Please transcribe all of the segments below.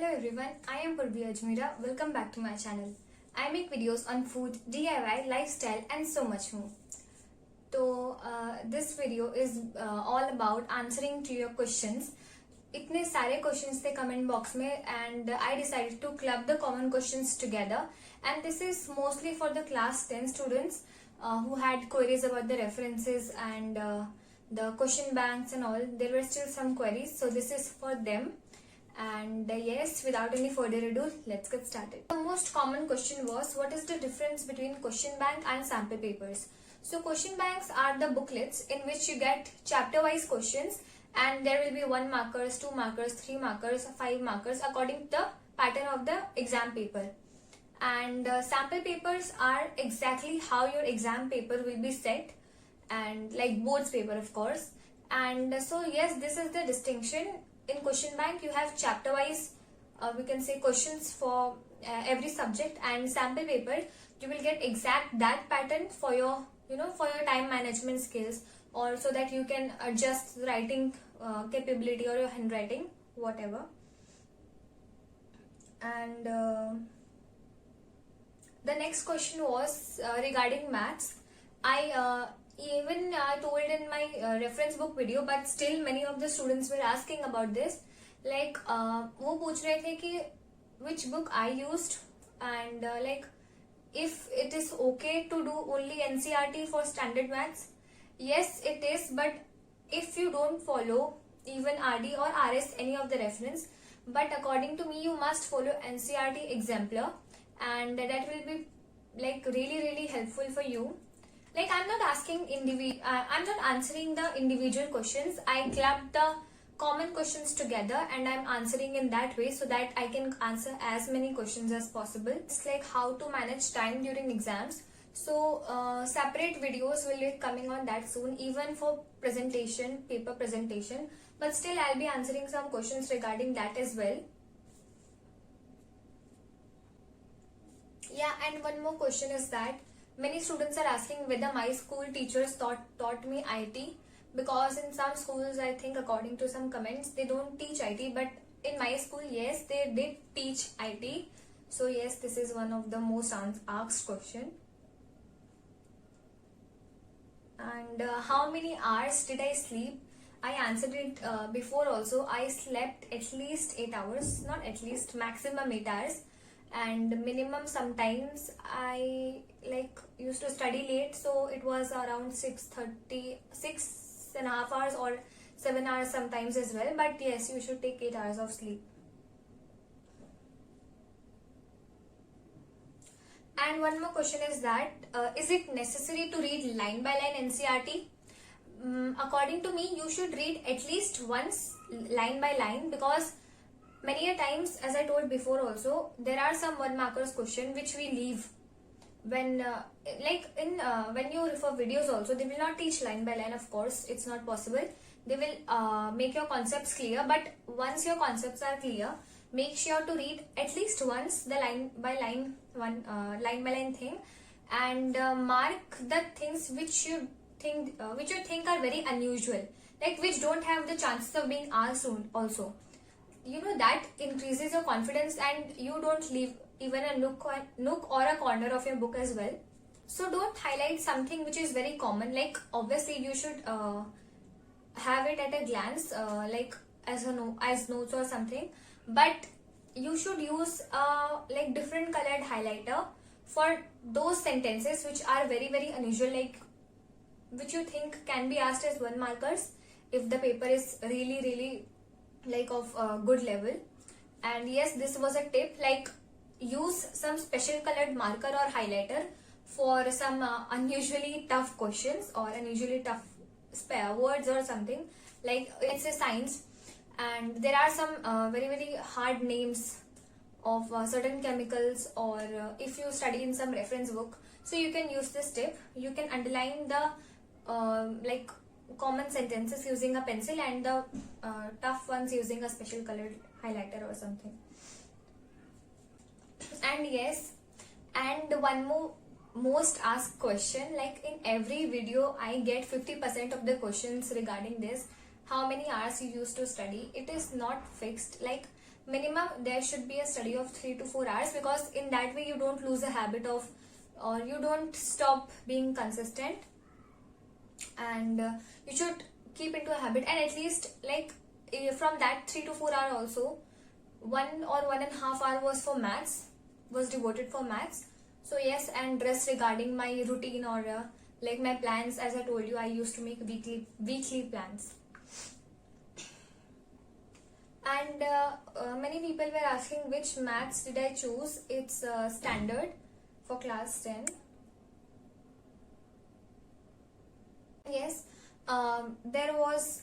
Hello everyone, I am Purvi Ajmera. Welcome back to my channel. I make videos on food, DIY, lifestyle and so much more. So this video is all about answering to your questions. इतने सारे questions थे comment box में and I decided to club the common questions together, and this is mostly for the class 10 students who had queries about the references and the question banks and all. There were still some queries, so this is for them. And yes, without any further ado, let's get started. The most common question was, what is the difference between question bank and sample papers? So question banks are the booklets in which you get chapter wise questions, and there will be 1 markers, 2 markers, 3 markers, 5 markers according to the pattern of the exam paper. And sample papers are exactly how your exam paper will be set, and like board's paper of course. And so yes, this is the distinction. In question bank you have chapter wise we can say questions for every subject, and sample paper you will get exact that pattern for your for your time management skills, or so that you can adjust writing capability or your handwriting, whatever. And the next question was regarding maths. I told in my reference book video, but still many of the students were asking about this. Like वो पूछ रहे थे कि which book I used, and like if it is okay to do only NCERT for standard maths. Yes, it is, but if you don't follow even RD or RS any of the reference, but according to me you must follow NCERT exemplar, and that will be like really helpful for you. Like I'm not answering the individual questions. I clubbed the common questions together and I'm answering in that way so that I can answer as many questions as possible. It's like how to manage time during exams. So separate videos will be coming on that soon, even for presentation, paper presentation. But still I'll be answering some questions regarding that as well. Yeah, and one more question is that many students are asking whether my school teachers taught me IT, because in some schools, I think according to some comments, they don't teach IT, but in my school, yes, they did teach IT. So yes, this is one of the most asked question. And how many hours did I sleep? I answered it before also. I slept at least 8 hours, not at least, maximum 8 hours. And minimum sometimes I used to study late, so it was around 6.5 hours or 7 hours sometimes as well. But yes, you should take 8 hours of sleep. And one more question is that is it necessary to read line by line NCERT? According to me, you should read at least once line by line, because many a times, as I told before also, there are some 1 markers question which we leave. When when you refer videos also, they will not teach line by line, of course, it's not possible. They will make your concepts clear, but once your concepts are clear, make sure to read at least once the line by line thing, and mark the things which you think are very unusual, like which don't have the chances of being asked also. That increases your confidence, and you don't leave even a nook or a corner of your book as well. So don't highlight something which is very common. Like obviously you should have it at a glance, like as notes or something, but you should use like different colored highlighter for those sentences which are very unusual, like which you think can be asked as 1 markers if the paper is really like of good level. And yes, this was a tip, like use some special colored marker or highlighter for some unusually tough questions or unusually tough words or something, like it's a science and there are some very hard names of certain chemicals, or if you study in some reference book, so you can use this tip. You can underline the like common sentences using a pencil, and the tough ones using a special colored highlighter or something. And yes, and one more most asked question, like in every video I get 50% of the questions regarding this, how many hours you used to study. It is not fixed, like minimum there should be a study of 3 to 4 hours, because in that way you don't lose a habit of, or you don't stop being consistent, and you should keep into a habit. And at least like from that 3 to 4 hour also, 1 or 1.5 hour was devoted for maths. So yes, and rest regarding my routine or like my plans, as I told you, I used to make weekly plans. And many people were asking which maths did I choose. It's standard for class 10. Yes, there was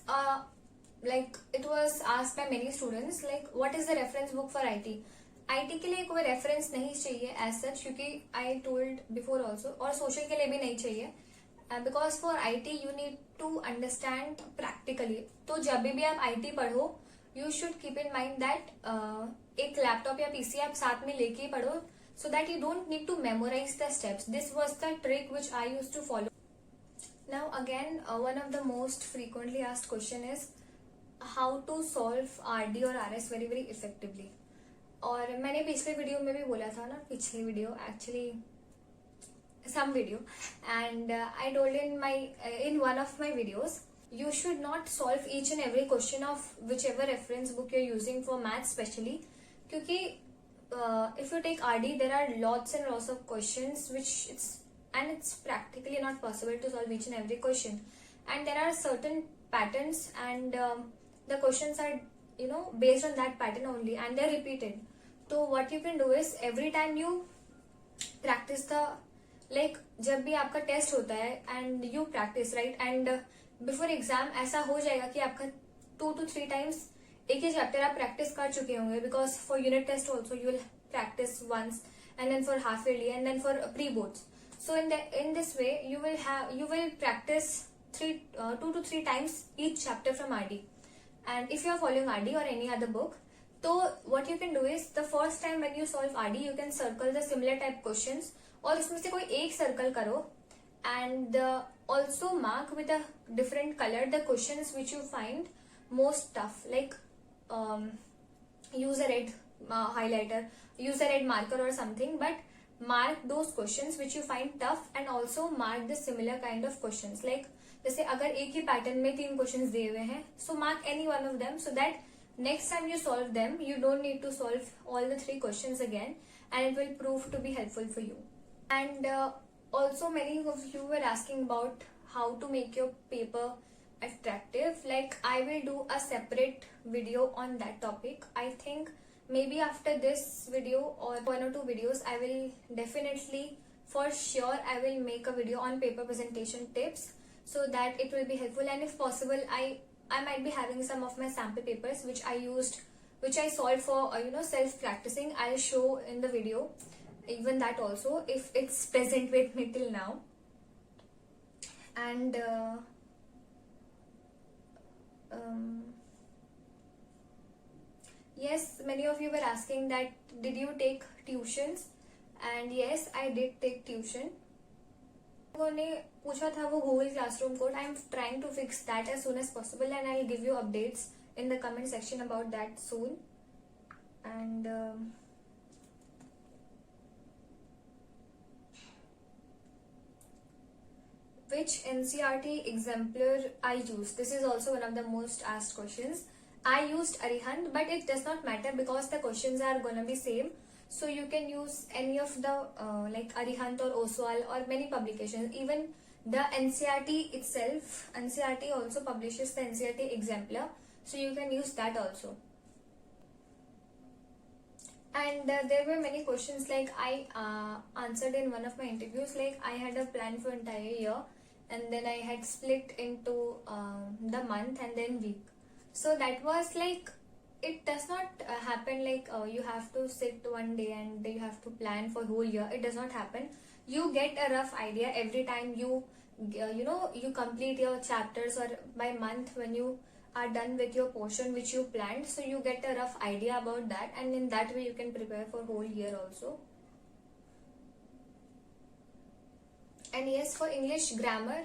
like it was asked by many students like what is the reference book for IT. IT के लिए कोई reference नहीं चाहिए as such, क्योंकि I told before also, और social के लिए भी नहीं चाहिए, because for IT you need to understand practically. तो जब भी आप IT पढ़ो, you should keep in mind that एक लैपटॉप या PC आप साथ में लेके पढ़ो, so that you don't need to memorize the steps. This was the trick which I used to follow. Now again, one of the most frequently asked question is how to solve RD or RS very very effectively. और मैंने पिछले video में भी बोला था ना, पिछले video actually some video, and I told in one of my videos, you should not solve each and every question of whichever reference book you're using for maths especially, क्योंकि if you take RD there are lots and lots of questions it's practically not possible to solve each and every question, and there are certain patterns, and the questions are based on that pattern only, and they're repeated. So what you can do is every time you practice the, like जब भी आपका test होता है and you practice right, and before exam ऐसा हो जाएगा कि आपका 2 to 3 times एक ही चैप्टर आप प्रैक्टिस कर चुके होंगे, because for unit test also you will practice once, and then for half yearly, and then for pre boards. So in this way you will practice 2 to 3 times each chapter from RD. And if you are following RD or any other book, so what you can do is the first time when you solve RD you can circle the similar type questions, और उसमें से कोई एक circle करो, and also mark with a different color the questions which you find most tough, like use a red highlighter, use a red marker or something, but mark those questions which you find tough, and also mark the similar kind of questions. Like जैसे अगर एक ही pattern में 3 questions दिए हुए हैं, so mark any one of them, so that next time you solve them you don't need to solve all the 3 questions again, and it will prove to be helpful for you. And also many of you were asking about how to make your paper attractive. Like I will do a separate video on that topic. I think maybe after this video or 1 or 2 videos I will definitely, for sure, I will make a video on paper presentation tips, so that it will be helpful. And if possible I might be having some of my sample papers which I solved for self practicing. I'll show in the video even that also, if it's present with me till now. And yes, many of you were asking that did you take tuitions, and yes, I did take tuition. उन्होंने पूछा था वो Google classroom code. I am trying to fix that as soon as possible, and I will give you updates in the comment section about that soon. And which NCERT exemplar I used? This is also one of the most asked questions. I used Arihant, but it does not matter because the questions are gonna be same. So you can use any of the like Arihant or Oswal or many publications. Even the NCERT itself, NCERT also publishes the NCERT exemplar, so you can use that also. And there were many questions like I answered in one of my interviews. Like I had a plan for entire year, and then I had split into the month and then week. So that was like, it does not happen like you have to sit one day and you have to plan for whole year. It does not happen. You get a rough idea every time you you complete your chapters, or by month when you are done with your portion which you planned, so you get a rough idea about that, and in that way you can prepare for whole year also. And yes, for English grammar,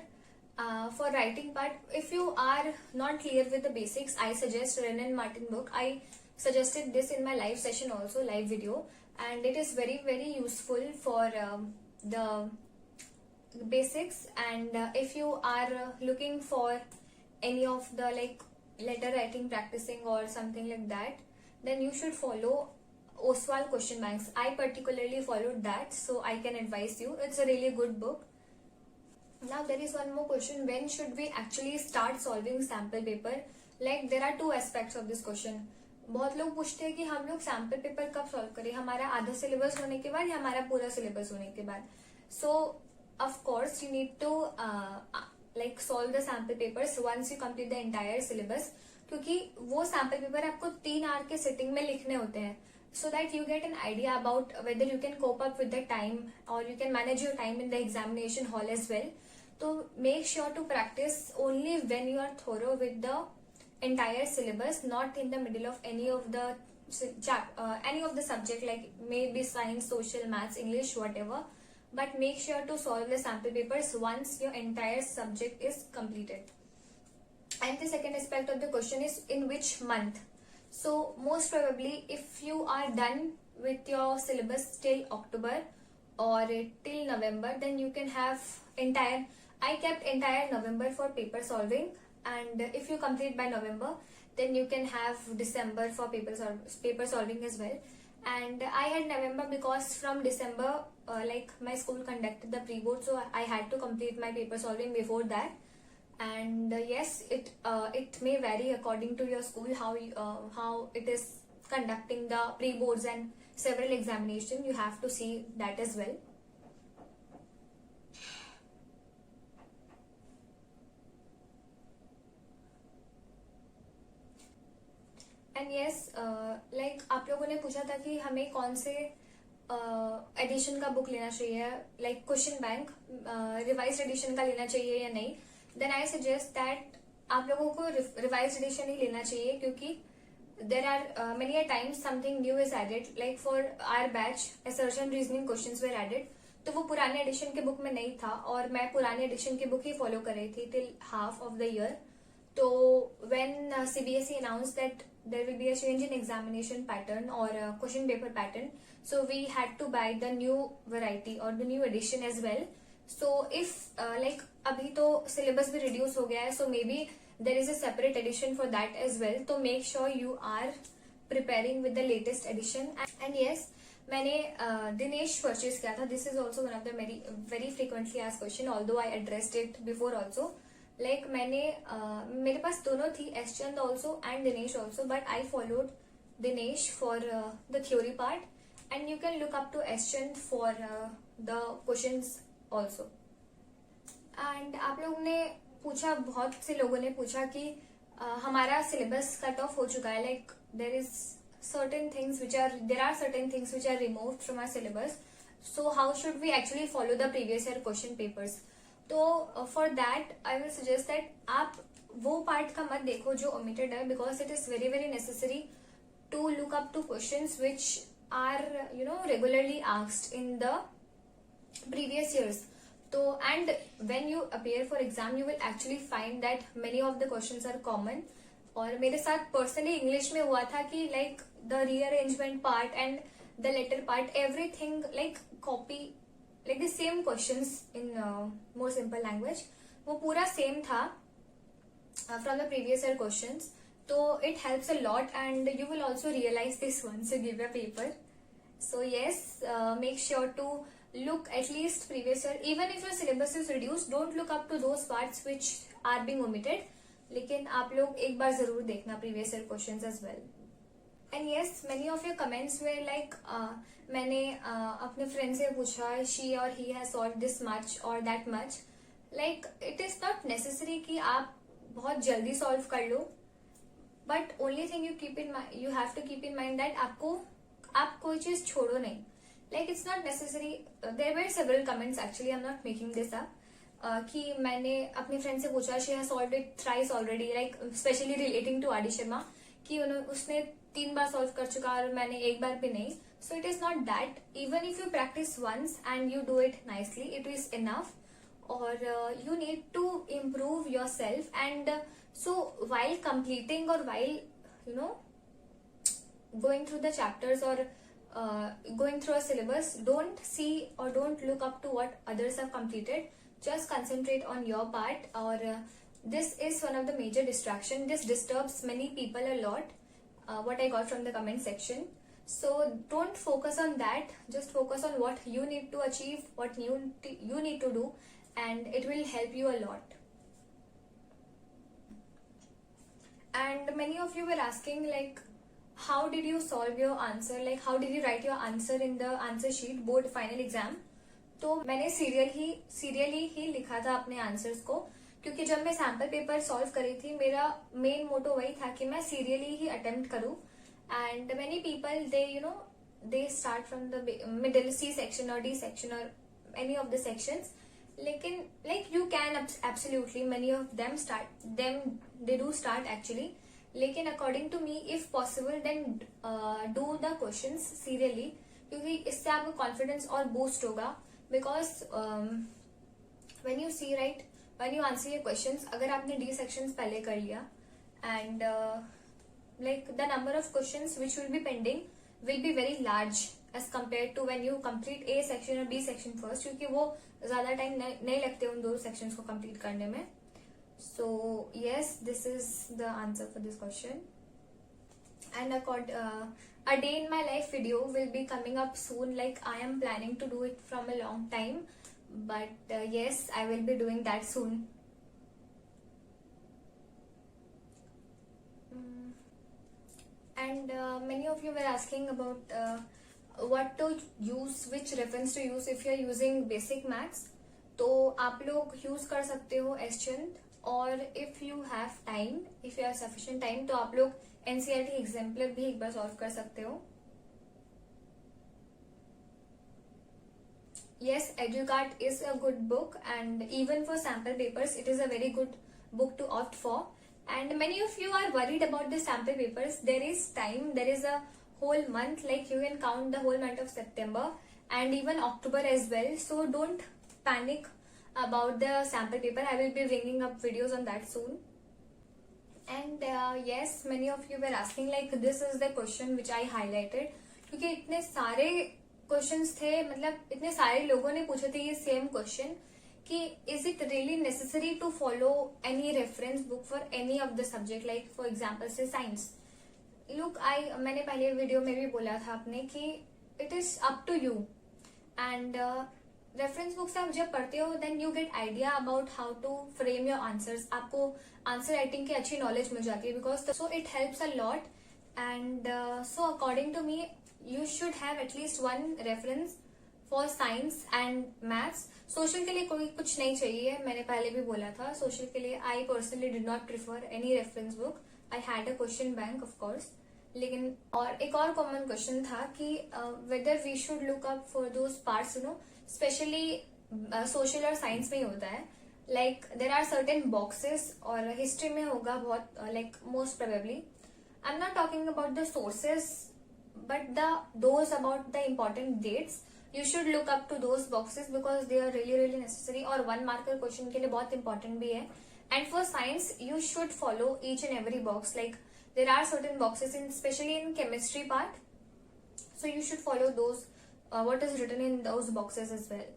for writing part, if you are not clear with the basics, I suggest Wren and Martin book. I suggested this in my live session also, live video, and it is very very useful for the basics. And if you are looking for any of the like letter writing practicing or something like that, then you should follow Oswal question banks. I particularly followed that, so I can advise you. It's a really good book. Now there is one more question: when should we actually start solving sample paper? Like there are two aspects of this question. बहुत लोग पूछते हैं कि हम लोग sample paper कब solve करें, हमारा आधा सिलेबस होने के बाद या हमारा पूरा सिलेबस होने के बाद. So of course you need to like solve the sample papers once you complete the entire syllabus, क्योंकि वो सैम्पल पेपर आपको 3 आवर के सिटिंग में लिखने होते हैं, so that you get an idea about whether you can cope up with the time or you can manage your time in the examination hall as well. So make sure to practice only when you are thorough with the entire syllabus, not in the middle of any of the subject, like maybe science, social, maths, English, whatever. But make sure to solve the sample papers once your entire subject is completed. And the second aspect of the question is in which month. So most probably if you are done with your syllabus till October or till November, then you can have entire, I kept entire November for paper solving, and if you complete by November, then you can have December for paper solving as well. And I had November because from December like my school conducted the pre-board, so I had to complete my paper solving before that. And yes, it may vary according to your school how it is conducting the pre-boards and several examinations. You have to see that as well. And yes, like आप लोगों ने पूछा था कि हमें कौन से addition का बुक लेना चाहिए, like question bank revised edition का लेना चाहिए या नहीं. Then I suggest that आप लोगों को रिवाइज एडिशन ही लेना चाहिए, क्योंकि there are many a times something new is added, like for our batch assertion reasoning questions were added. तो वो पुराने एडिशन के बुक में नहीं था और मैं पुराने एडिशन की बुक ही फॉलो कर रही थी till half of the year. तो when CBSE announced that there will be a change in examination pattern or question paper pattern, so we had to buy the new variety or the new edition as well. So if like अभी तो syllabus भी reduce हो गया है, so maybe there is a separate edition for that as well. तो make sure you are preparing with the latest edition. And yes, मैंने Dinesh purchase किया था. This is also one of the very frequently asked question, although I addressed it before also. Like मैंने मेरे पास दोनों थी, एसचंद also and Dinesh also, but I followed Dinesh for the theory part, and you can look up to एसचंद for the questions also. And आप लोगों ने पूछा, बहुत से लोगों ने पूछा कि हमारा सिलेबस कट ऑफ हो चुका है, like there are certain things which are removed from our syllabus, so how should we actually follow the previous year question papers. तो for that I will suggest that आप वो part का मत देखो जो omitted है, because it is very very necessary to look up to questions which are regularly asked in the previous years. तो and when you appear for exam you will actually find that many of the questions are common. और मेरे साथ personally English में हुआ था कि like the rearrangement part and the letter part, everything like copy, like the same questions in more simple language, वो पूरा same था from the previous year questions. So it helps a lot, and you will also realize this once you give a paper. So yes, make sure to look at least previous year. Even if your syllabus is reduced, don't look up to those parts which are being omitted. लेकिन आप लोग एक बार जरूर देखना previous year questions as well. And yes, many of your comments were like मैंने अपने friend से पूछा, she or he has solved this much or that much. Like it is not necessary कि आप बहुत जल्दी solve कर लो, but only thing you have to keep in mind that आप कोई चीज छोड़ो नहीं. Like it's not necessary. There were several comments actually. I'm not making this up. कि मैंने अपने फ्रेंड से पूछा, she has solved it thrice already, like especially relating to आदि शर्मा, कि उसने 3 बार solve कर चुका और मैंने एक बार भी नहीं. So it is not that. Even if you practice once and you do it nicely, it is enough. Or you need to improve yourself. And so while completing or while going through the chapters or going through a syllabus, don't see or don't look up to what others have completed. Just concentrate on your part. Or this is one of the major distraction. This disturbs many people a lot. What I got from the comment section. So don't focus on that. Just focus on what you need to achieve, what you need to do, and it will help you a lot. And many of you were asking like, how did you solve your answer? Like how did you write your answer in the answer sheet board final exam? तो मैंने serially ही लिखा था अपने answers को, क्योंकि जब मैं sample paper solve करी थी मेरा मेन मोटो वही था कि मैं सीरियली ही अटेम्प्ट करूं. And many people they start from the middle C section और डी सेक्शन और एनी ऑफ द सेक्शंस. लेकिन like you can absolutely many of them they do start actually. लेकिन according to me if possible then do the questions serially, क्योंकि इससे आपको confidence और boost होगा. Because when you see right, when you answer your questions, अगर आपने D sections पहले कर लिया and like the number of questions which will be pending will be very large as compared to when you complete A section or B section first, क्योंकि वो ज्यादा time नहीं लगते उन दो सेक्शंस को कंप्लीट करने में. So yes, this is the answer for this question. And a day in my life video will be coming up soon. Like I am planning to do it from a long time, but yes, I will be doing that soon. And many of you were asking about what to use, which reference to use if you are using basic maths. तो आप लोग use कर सकते हो एस्चेंट, और if you have time, if you have sufficient time, तो आप लोग एनसीईआरटी एग्जाम्पलर भी एक बार सॉल्व कर सकते हो. Yes, EduCart is a good book, and even for sample papers it is a very good book to opt for. And many of you are worried about the sample papers. There is time, there is a whole month, like you can count the whole month of September and even October as well. So don't panic about the sample paper. I will be bringing up videos on that soon. And yes, many of you were asking like this is the question which I highlighted, क्योंकि इतने सारे questions थे, मतलब इतने सारे लोगों ने पूछे थे ये सेम क्वेश्चन कि is it really necessary to follow any reference book for any of the subject, like for example से साइंस. लुक मैंने पहले वीडियो में भी बोला था आपने कि it is up to you. And reference books आप जब पढ़ते हो then you get idea about how to frame your answers. आपको आंसर राइटिंग की अच्छी नॉलेज मिल जाती है, because so it helps a lot. And so according to me you should have at least one reference for science and maths. Social के लिए कोई कुछ नहीं चाहिए, मैंने पहले भी बोला था. सोशल के लिए I personally did not prefer any reference book. I had a question bank of course. लेकिन और एक और कॉमन क्वेश्चन था कि whether we should look up for those parts, especially social और साइंस में ही होता है. Like there are certain boxes, और हिस्ट्री में होगा बहुत, like most probably. I am not talking about the sources, but those about the important dates, you should look up to those boxes because they are really necessary, और one marker question के लिए बहुत important भी है. And for science you should follow each and every box, like there are certain boxes in especially in chemistry part, so you should follow those what is written in those boxes as well.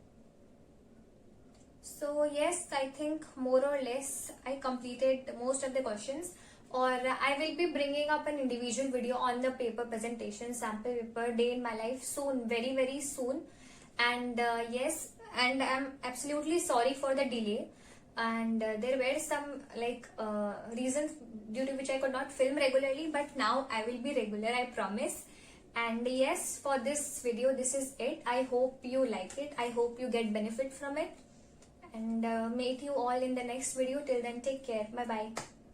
So yes, I think more or less I completed most of the questions. Or I will be bringing up an individual video on the paper presentation, sample paper, day in my life soon, very soon. And yes, and I'm absolutely sorry for the delay. And there were some like reasons due to which I could not film regularly, but now I will be regular, I promise. And yes, for this video, this is it. I hope you like it. I hope you get benefit from it. And meet you all in the next video. Till then, take care. Bye bye.